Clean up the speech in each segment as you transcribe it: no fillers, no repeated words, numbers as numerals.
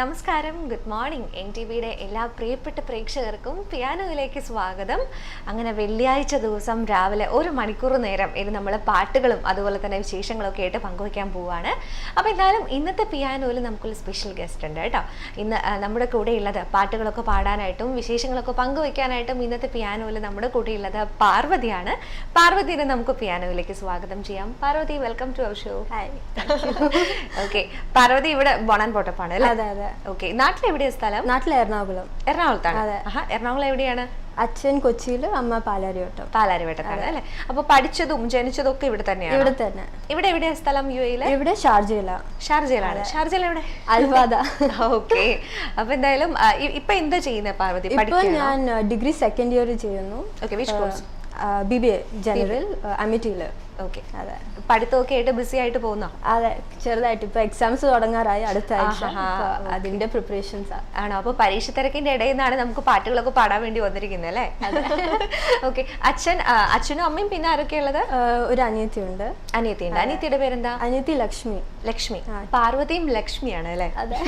നമസ്കാരം, good morning. NTVയുടെ എല്ലാ പ്രിയപ്പെട്ട പ്രേക്ഷകർക്കും പിയാനോയിലേക്ക് സ്വാഗതം. അങ്ങനെ വെള്ളിയാഴ്ച ദിവസം രാവിലെ 1 മണിക്കൂർ നേരം ഇത് നമ്മൾ പാട്ടുകളും അതുപോലെ തന്നെ വിശേഷങ്ങളൊക്കെ ആയിട്ട് പങ്കുവയ്ക്കാൻ പോവുകയാണ്. അപ്പോൾ എന്തായാലും ഇന്നത്തെ പിയാനോയിൽ നമുക്കൊരു സ്പെഷ്യൽ ഗസ്റ്റ് ഉണ്ട് കേട്ടോ. ഇന്ന് നമ്മുടെ കൂടെ ഉള്ളത് പാട്ടുകളൊക്കെ പാടാനായിട്ടും വിശേഷങ്ങളൊക്കെ പങ്കുവയ്ക്കാനായിട്ടും ഇന്നത്തെ പിയാനോയിൽ നമ്മുടെ കൂടെ ഉള്ളത് പാർവതിയാണ്. പാർവതിനെ നമുക്ക് പിയാനോയിലേക്ക് സ്വാഗതം ചെയ്യാം. Parvathy, welcome to our show. Hi. Okay, Parvathy ഇവിടെ ബോണൻ പോട്ടപ്പാണ് അല്ലേ? ഓക്കെ, നാട്ടിൽ എവിടെയാ സ്ഥലം? നാട്ടിൽ എറണാകുളം. എറണാകുളത്താണ്. എറണാകുളം എവിടെയാണ്? അച്ഛൻ കൊച്ചിയിൽ, അമ്മ പാലാരിവട്ടം. പാലാരിവട്ടത്താണ് അല്ലെ? അപ്പൊ പഠിച്ചതും ജനിച്ചതും ഒക്കെ ഇവിടെ തന്നെയാണ്? ഇവിടെ തന്നെ. ഇവിടെ എവിടെയാ സ്ഥലം? UAE? ഇവിടെ ഷാർജയിലാണ്. ഷാർജയിലാണ്. ഷാർജയിൽ എവിടെ? അൽവാദ. ഓക്കെ, അപ്പൊ എന്തായാലും ഇപ്പൊ എന്താ ചെയ്യുന്നത് പാർവതി? ഇപ്പൊ ഞാൻ ഡിഗ്രി സെക്കൻഡ് ഇയർ ചെയ്യുന്നു. Okay, which course? BBA general അമിറ്റിയില്. ഓക്കെ, അതെ. പഠിത്തമൊക്കെ ആയിട്ട് ബിസി ആയിട്ട് പോകുന്നോ? അതെ, ചെറുതായിട്ട്. ഇപ്പൊ എക്സാംസ് തുടങ്ങാറായി അടുത്ത ആഴ്ച. അതിന്റെ പ്രിപ്പറേഷൻസ് ആണോ? അപ്പൊ പരീക്ഷ തിരക്കിന്റെ ഇടയിൽ നിന്നാണ് നമുക്ക് പാട്ടുകളൊക്കെ പാടാൻ വേണ്ടി വന്നിരിക്കുന്നത് അല്ലേ? ഓക്കെ, അച്ഛനും അമ്മയും പിന്നെ ആരൊക്കെ ഉള്ളത്? ഒരു അനിയത്തിയുണ്ട്. അനിയത്തിയുണ്ട്. അനിയത്തിയുടെ പേരെന്താ? അനിയത്തി ലക്ഷ്മി. ലക്ഷ്മി. പാർവതിയും ലക്ഷ്മിയാണ് അല്ലേ? അതെ.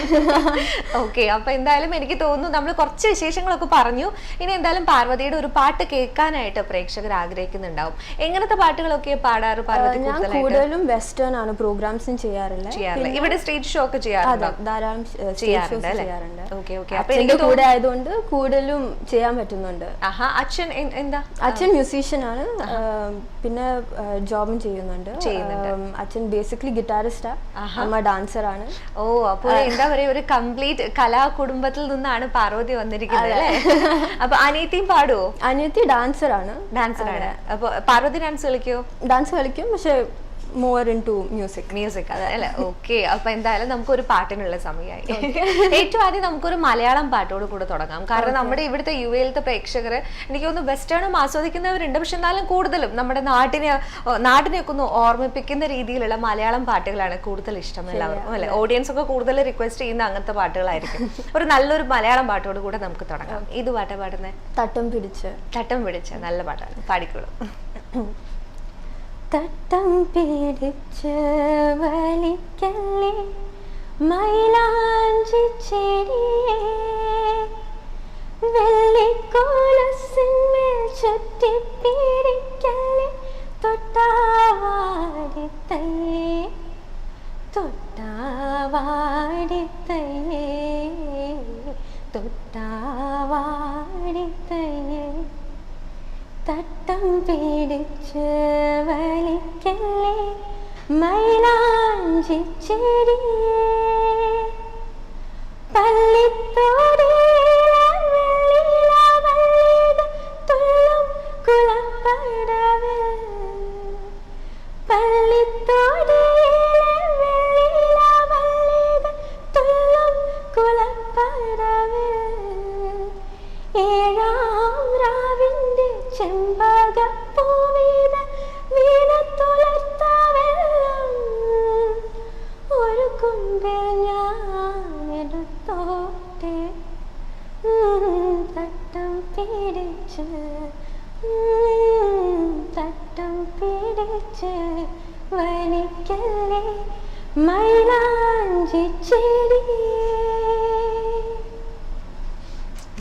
ഓക്കെ, അപ്പൊ എന്തായാലും എനിക്ക് തോന്നുന്നു നമ്മൾ കുറച്ച് വിശേഷങ്ങളൊക്കെ പറഞ്ഞു. ഇനി എന്തായാലും പാർവതിയുടെ ഒരു പാട്ട് കേൾക്കാനായിട്ട് പ്രേക്ഷകർ ആഗ്രഹിക്കുന്നുണ്ടാവും. എങ്ങനത്തെ പാട്ടുകളൊക്കെ പാടാറ് പാർവതി? ഞാൻ കൂടുതലും വെസ്റ്റേൺ ആണ് പ്രോഗ്രാംസും ചെയ്യാറില്ല. ഇവിടെ സ്റ്റേജ് ഷോ ഒക്കെ ചെയ്യാറുണ്ട്? ധാരാളം ചെയ്യാറുണ്ട്. അപ്പൊ എനിക്ക് കൂടെ ആയതുകൊണ്ട് കൂടുതലും ചെയ്യാൻ പറ്റുന്നുണ്ട്. അച്ഛൻ എന്താ? അച്ഛൻ മ്യൂസീഷ്യൻ ആണ്, പിന്നെ ജോബും ചെയ്യുന്നുണ്ട്. അച്ഛൻ ബേസിക്കലി ഗിറ്റാറിസ്റ്റാ, അമ്മ ഡാൻസർ ആണ്. ഓ, അപ്പൊ എന്താ പറയാ, ഒരു കംപ്ലീറ്റ് കലാ കുടുംബത്തിൽ നിന്നാണ് പാർവതി വന്നിരിക്കുന്നത് അല്ലേ? അപ്പൊ അനിയത്തിയും പാടുവോ? അനിയത്തി ഡാൻസർ ആണ്. അപ്പൊ പാർവതി ഡാൻസ് കളിക്കോ? ഡാൻസ് കളിക്കും, പക്ഷെ മോർ ഇൻ ടു മ്യൂസിക് അല്ലേ? ഓക്കെ, അപ്പൊ എന്തായാലും നമുക്കൊരു പാട്ടിനുള്ള സമയമായി. ഏറ്റവും ആദ്യം നമുക്കൊരു മലയാളം പാട്ടോട് കൂടെ തുടങ്ങാം. കാരണം നമ്മുടെ ഇവിടുത്തെ UAE പ്രേക്ഷകർ എനിക്ക് തോന്നുന്നു വെസ്റ്റേണും ആസ്വദിക്കുന്നവരുണ്ട്, പക്ഷെ എന്നാലും കൂടുതലും നമ്മുടെ നാട്ടിനെയൊക്കെ ഒന്ന് ഓർമ്മിപ്പിക്കുന്ന രീതിയിലുള്ള മലയാളം പാട്ടുകളാണ് കൂടുതൽ ഇഷ്ടം എല്ലാവർക്കും അല്ലെ? ഓഡിയൻസ് ഒക്കെ കൂടുതൽ റിക്വസ്റ്റ് ചെയ്യുന്ന അങ്ങനത്തെ പാട്ടുകളായിരിക്കും. ഒരു നല്ലൊരു മലയാളം പാട്ടോട് കൂടെ നമുക്ക് തുടങ്ങാം. ഇത് പാട്ടാ പാടുന്നത്? തട്ടം പിടിച്ച്. നല്ല പാട്ടാണ്, പാടിക്കോളൂ. തട്ടം പിടിച്ച് വലിക്കല്ലേ മൈലാഞ്ചി ചെടിയേ, വെള്ളിക്കോലസിന്മേൽ ചുറ്റിപ്പിടിക്കല്ലേ തൊട്ടാവാടിത്തയ്യേ. തട്ടം പിടിച്ച് വലിക്കല്ലേ മൈലാഞ്ചി ചെടിയേ, പള്ളിത്തോടിയിലെ വെള്ളിയിലവള്ളികൾ തുള്ളും കുളപ്പടവിൽ, പള്ളിത്തോടിയിലെ വെള്ളിയിലവള്ളികൾ തുള്ളും കുളപ്പടവിൽ, ഏഴാം രാവിന്റെ ചെമ്പകപ്പൂവിത വീണത്തുളർത്ത വെള്ളം ഒരു കുമ്പിൽ ഞാനെടുത്തോട്ടെ. തട്ടം പിടിച്ച് വലിക്കല്ലേ മൈലാഞ്ചി ചെടിയേ.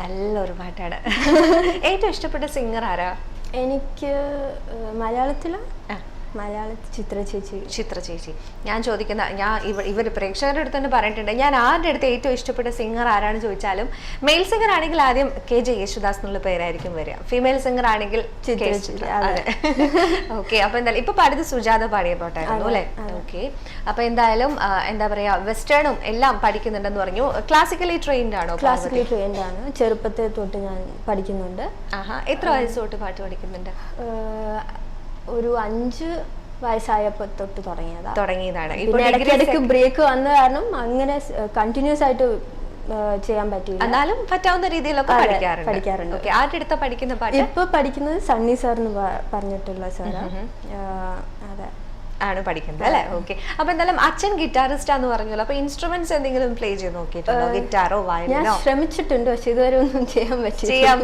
നല്ലൊരു പാട്ടാണ്. ഏറ്റവും ഇഷ്ടപ്പെട്ട സിംഗർ ആരാ? എനിക്ക് മലയാളത്തിൽ ചിത്ര ചേച്ചി. ഞാൻ ചോദിക്കുന്ന ഇവർ പ്രേക്ഷകരുടെ അടുത്ത് തന്നെ പറഞ്ഞിട്ടുണ്ട്, ഞാൻ ആരുടെ അടുത്ത് ഏറ്റവും ഇഷ്ടപ്പെട്ട സിംഗർ ആരാണ് ചോദിച്ചാലും മെയിൽ സിംഗർ ആണെങ്കിൽ ആദ്യം KJ യേശുദാസ് എന്നുള്ള പേരായിരിക്കും വരിക, ഫീമെയിൽ സിംഗർ ആണെങ്കിൽ ഓക്കെ. അപ്പൊ എന്തായാലും ഇപ്പൊ പാടിയത് സുജാത പാടിയ പാട്ടായിരുന്നു അല്ലെ? ഓക്കെ, അപ്പൊ എന്തായാലും എന്താ പറയാ, വെസ്റ്റേണും എല്ലാം പഠിക്കുന്നുണ്ടെന്ന് പറഞ്ഞു. ക്ലാസിക്കലി ട്രെയിൻഡ് ആണോ? ക്ലാസിക്കലി ട്രെയിൻഡ് ആണ്. ചെറുപ്പത്തെ തൊട്ട് ഞാൻ പഠിക്കുന്നുണ്ട്. എത്ര വയസ്സ് തൊട്ട് പാട്ട് പഠിക്കുന്നുണ്ട്? ഒരു 5 വയസ്സായപ്പോ തൊട്ട് തുടങ്ങിയതാണ്. ഇടയ്ക്കിടയ്ക്ക് ബ്രേക്ക് വന്ന കാരണം അങ്ങനെ കണ്ടിന്യൂസ് ആയിട്ട് ചെയ്യാൻ പറ്റില്ല, എന്നാലും പറ്റാവുന്ന രീതിയിലൊക്കെ പഠിക്കാറുണ്ട്. ആരുടെ അടുത്ത പഠിക്കുന്ന പാട്ട്? ഇപ്പൊ പഠിക്കുന്നത് സണ്ണി സാർ എന്ന് പറഞ്ഞിട്ടുള്ള സാറാ. അതെ, ആണ് പഠിക്കുന്നത് അല്ലേ? ഓക്കെ, അപ്പൊ എന്തായാലും അച്ഛൻ ഗിറ്റാറിസ്റ്റ് ആന്ന് പറഞ്ഞല്ലോ. അപ്പൊ ഇൻസ്ട്രുമെന്റ്സ് എന്തെങ്കിലും പ്ലേ ചെയ്ത് നോക്കിയിട്ടുണ്ടോ? ഗിറ്റാറോ വയലിനോ? ഞാൻ ശ്രമിച്ചിട്ടുണ്ട്, പക്ഷെ ഇതുവരെ ഒന്നും ചെയ്യാൻ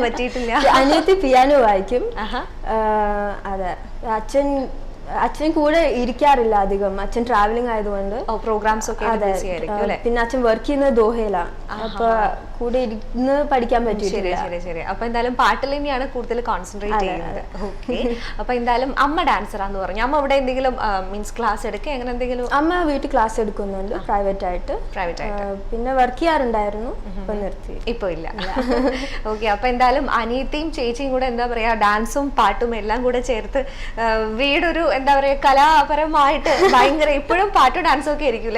പറ്റിയിട്ടില്ല. അനിയത്തി പിയാനോ വായിക്കും. അതെ, അച്ഛൻ അച്ഛൻ കൂടെ ഇരിക്കാറില്ല അധികം, അച്ഛൻ ട്രാവലിംഗ് ആയതുകൊണ്ട്. പ്രോഗ്രാംസ് ഒക്കെ busy ആയിരിക്കും അല്ലേ? പിന്നെ അച്ഛൻ വർക്ക് ചെയ്യുന്നത് ദോഹയിലാണ്, അപ്പൊ കൂടെ ഇരുന്ന് പഠിക്കാൻ പറ്റിയിട്ടില്ല. ശരി ശരി. അപ്പൊ എന്തായാലും പാട്ടിൽ തന്നെയാണ് കൂടുതൽ കോൺസെൻട്രേറ്റ് ചെയ്യുന്നത്. ഓക്കെ. അപ്പൊ എന്തായാലും അമ്മ ഡാൻസറാന്ന് പറഞ്ഞു. അമ്മ ഇവിടെ എന്തെങ്കിലും മീൻസ് ക്ലാസ് എടുക്കുക അങ്ങനെ എന്തെങ്കിലും? അമ്മ വീട്ടിൽ ക്ലാസ് എടുക്കുന്നുണ്ട് പ്രൈവറ്റ് ആയിട്ട്. പിന്നെ വർക്ക് ചെയ്യാറുണ്ടായിരുന്നു, ഇപ്പൊ നിർത്തി, ഇപ്പൊ ഇല്ല. ഓക്കെ. അപ്പൊ എന്തായാലും അനിയത്തിയും ചേച്ചിയും കൂടെ എന്താ പറയാ ഡാൻസും പാട്ടും എല്ലാം കൂടെ ചേർത്ത് വീടൊരു എന്താ പറയാ കലാപരമായിട്ട് ഭയങ്കര ഇപ്പോഴും പാട്ടും ഡാൻസും ഒക്കെ ആയിരിക്കും.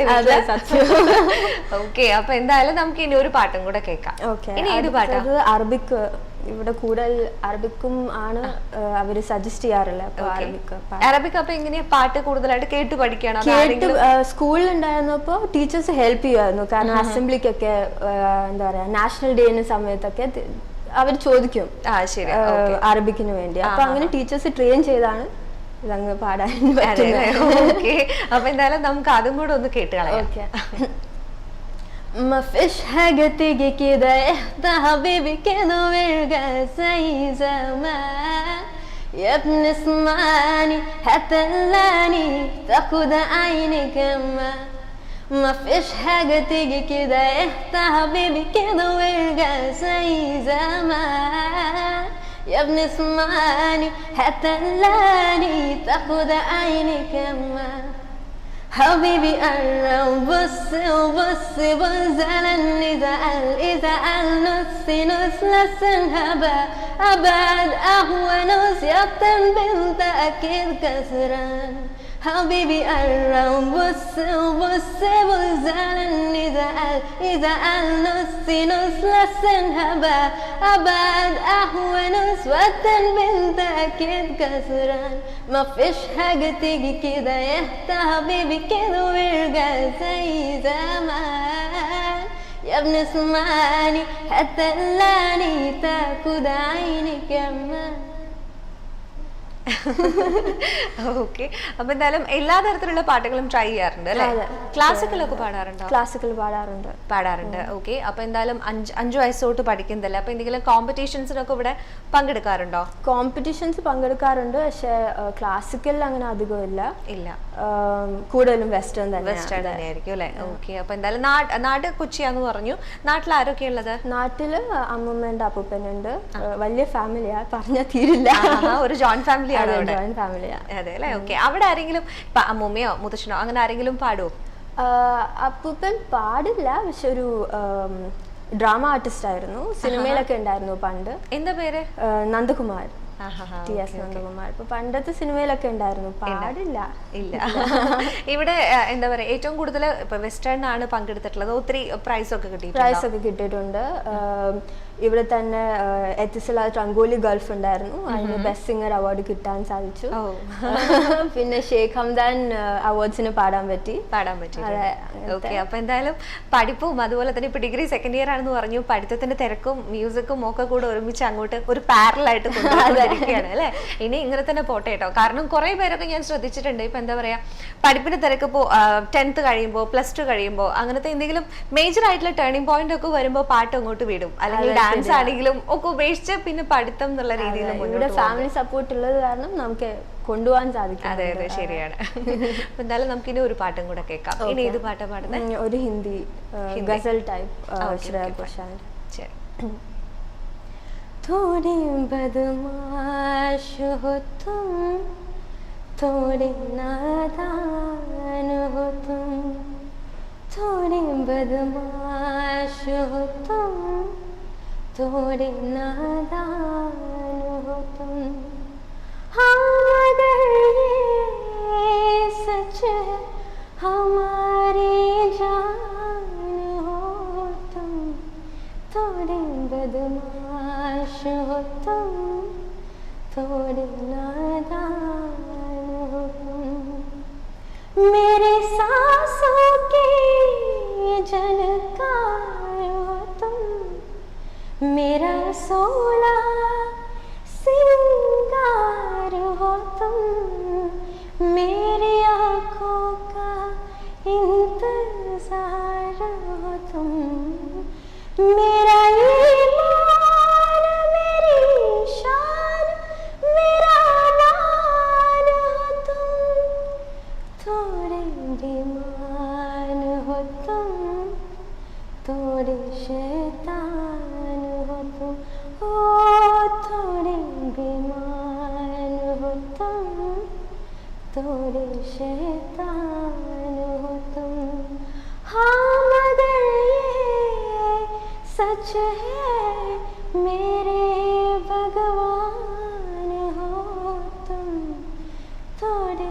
ഓക്കെ. അപ്പൊ എന്തായാലും നമുക്ക് ഇനി ഒരു പാട്ടും കൂടെ കേൾക്കാം. ഇനി ഏത് പാട്ടാ? അറബിക്. ഇവിടെ കൂടുതൽ അറബിക്കും ആണ് അവര് സജസ്റ്റ് ചെയ്യാറില്ല. അറബിക് അപ്പൊ എങ്ങനെയാ പാട്ട് കൂടുതലായിട്ട് കേട്ട് പഠിക്കണം? സ്കൂളിൽ ഉണ്ടായിരുന്നപ്പോ ടീച്ചേഴ്സ് ഹെൽപ്പ് ചെയ്യുമായിരുന്നു. കാരണം അസംബ്ലിക്കൊക്കെ എന്താ പറയാ നാഷണൽ ഡേന് സമയത്തൊക്കെ അവർ ചോദിക്കും അറബിക്കിന് വേണ്ടി. അപ്പൊ അങ്ങനെ ടീച്ചേഴ്സ് ട്രെയിൻ ചെയ്താണ് ഇതങ്ങ് പാടാൻ പറ്റുന്നത്. അപ്പൊ എന്തായാലും നമുക്ക് അതും കൂടെ ഒന്ന് കേട്ട് കളയാം. ما فيش حاجة تيجي كده اهدى حبيبي كده وارجع زي زمان يا ابني اسمعني هتلاني تاخد عيني كمان ما فيش حاجة تيجي كده اهدى حبيبي كده وارجع زي زمان يا ابني اسمعني هتلاني تاخد عيني كمان حبيبي قرب بص وبص بص على إذا قال نص نص لسنها أبعد قهوة نص يقطن بنت أكيد كسران حبيبي قرب بص وبص بص على إذا قال نص نص لسنها أبعد قهوة نص وقتن بنت أكيد كسران ما فيش حاجة تيجي كده يهدى حبيبي كده ويرجع زي زمان يا ابني اسمعني هتقلاني تاخد عيني كمان. ഓക്കെ. അപ്പൊ എന്തായാലും എല്ലാ തരത്തിലുള്ള പാട്ടുകളും ട്രൈ ചെയ്യാറുണ്ട് അല്ലെ? ക്ലാസിക്കലൊക്കെ പാടാറുണ്ടോ? ക്ലാസിക്കൽ പാടാറുണ്ട്. ഓക്കെ. അപ്പൊ എന്തായാലും 5 വയസ്സ് തൊട്ട് പഠിക്കുന്നതല്ലേ, അപ്പൊ എന്തെങ്കിലും കോമ്പറ്റീഷൻസിനൊക്കെ ഇവിടെ പങ്കെടുക്കാറുണ്ടോ? കോമ്പറ്റീഷൻസ് പങ്കെടുക്കാറുണ്ട്, പക്ഷെ ക്ലാസിക്കലിൽ അങ്ങനെ അധികം ഇല്ല. കൂടുതലും വെസ്റ്റേൺ തന്നെയായിരിക്കും അല്ലെ? ഓക്കെ. അപ്പൊ എന്തായാലും നാട് കൊച്ചിയാന്ന് പറഞ്ഞു. നാട്ടിൽ ആരൊക്കെ ഉള്ളത്? നാട്ടില് അമ്മമ്മേന്റെ അപ്പൂപ്പനുണ്ട്, വലിയ ഫാമിലിയാ, പറഞ്ഞാൽ തീരില്ല. ഒരു ജോയിന്റ് ഫാമിലി. അതെ അല്ലേ? ഓക്കെ. അവിടെ ആരെങ്കിലും അമ്മൂമ്മയോ മുത്തശ്ശനോ അങ്ങനെ ആരെങ്കിലും പാടുവോ? അപ്പൂപ്പൻ പാടില്ല, പക്ഷെ ഒരു ഡ്രാമ ആർട്ടിസ്റ്റ് ആയിരുന്നു, സിനിമയിലൊക്കെ ഉണ്ടായിരുന്നു പണ്ട്. എന്താ പേര്? നന്ദകുമാർ. TS നന്ദകുമാർ. ഇപ്പൊ പണ്ടത്തെ സിനിമയിലൊക്കെ ഉണ്ടായിരുന്നു, പാടില്ല. ഇല്ല. ഇവിടെ എന്താ പറയാ ഏറ്റവും കൂടുതൽ ഇപ്പൊ വെസ്റ്റേൺ ആണ് പങ്കെടുത്തിട്ടുള്ളത്. ഒത്തിരി പ്രൈസ് ഒക്കെ കിട്ടിയിട്ടുണ്ട്. ഇവിടെ തന്നെ എത്തിസലാത്ത് റംഗോലി ഗൾഫ് ഉണ്ടായിരുന്നു, അതിന് ബെസ്റ്റ് സിംഗർ അവാർഡ് കിട്ടാൻ സാധിച്ചു. പിന്നെ ഷേഖ് ഹംദാൻ അവാർഡ്സിന് പാടാൻ പറ്റി. ഓക്കെ. അപ്പൊ എന്തായാലും പഠിപ്പും അതുപോലെ തന്നെ ഇപ്പൊ ഡിഗ്രി സെക്കൻഡ് ഇയർ ആണെന്ന് പറഞ്ഞു, പഠിത്തത്തിന്റെ തിരക്കും മ്യൂസിക്കും ഒക്കെ കൂടെ ഒരുമിച്ച് അങ്ങോട്ട് ഒരു പാരലായിട്ട് കൊണ്ടുപോയിരിക്കുകയാണ് അല്ലെ? ഇനി ഇങ്ങനെ തന്നെ പോട്ടെ കേട്ടോ. കാരണം കുറെ പേരൊക്കെ ഞാൻ ശ്രദ്ധിച്ചിട്ടുണ്ട്, ഇപ്പൊ എന്താ പറയാ പഠിപ്പിന്റെ തിരക്ക് ഇപ്പോ 10th കഴിയുമ്പോൾ +2 കഴിയുമ്പോൾ അങ്ങനത്തെ എന്തെങ്കിലും മേജർ ആയിട്ടുള്ള ടേണിംഗ് പോയിന്റ് ഒക്കെ വരുമ്പോൾ പാട്ട് അങ്ങോട്ട് വിടും, അല്ലെങ്കിൽ ഡാൻസ് ആണെങ്കിലും ഒക്കെ ഉപേക്ഷിച്ച് പിന്നെ പഠിത്തം എന്നുള്ള രീതിയിൽ ഇവിടെ ഫാമിലി സപ്പോർട്ട് ഉള്ളത് കാരണം നമുക്ക് കൊണ്ടുപോകാൻ സാധിക്കും. അതെ അതെ, ശരിയാണ്. അപ്പൊ എന്തായാലും നമുക്ക് ഇനി ഒരു പാട്ടും കൂടെ കേൾക്കാം. ഇനി ഏത് പാട്ടാ പാടുന്നത്? ഒരു ഹിന്ദി ഗസൽ ടൈപ്പ് ശ്രേയ ഘോഷാൽ. ശരി. थोड़े बदमाश हो तुम, थोड़े नादान हो तुम, थोड़े बदमाश हो तुम, थोड़े नादान हो तुम. हाँ मगर ये सच है हमारी जान हो तुम, थोड़े बदमाश हो तुम, थोड़े नादान हो तुम. मेरे सांसों के झनकार हो तुम, मेरा सोला सिंगार हो तुम, मेरी आँखों का इंतजार हो तुम, मेरा ईमान मेरी शान मेरा मान हो तुम. ओ थोड़े बेईमान हो तुम, थोड़े शैतान हो तुम, हाँ मगर ये सच है मेरे भगवान हो तुम, थोड़े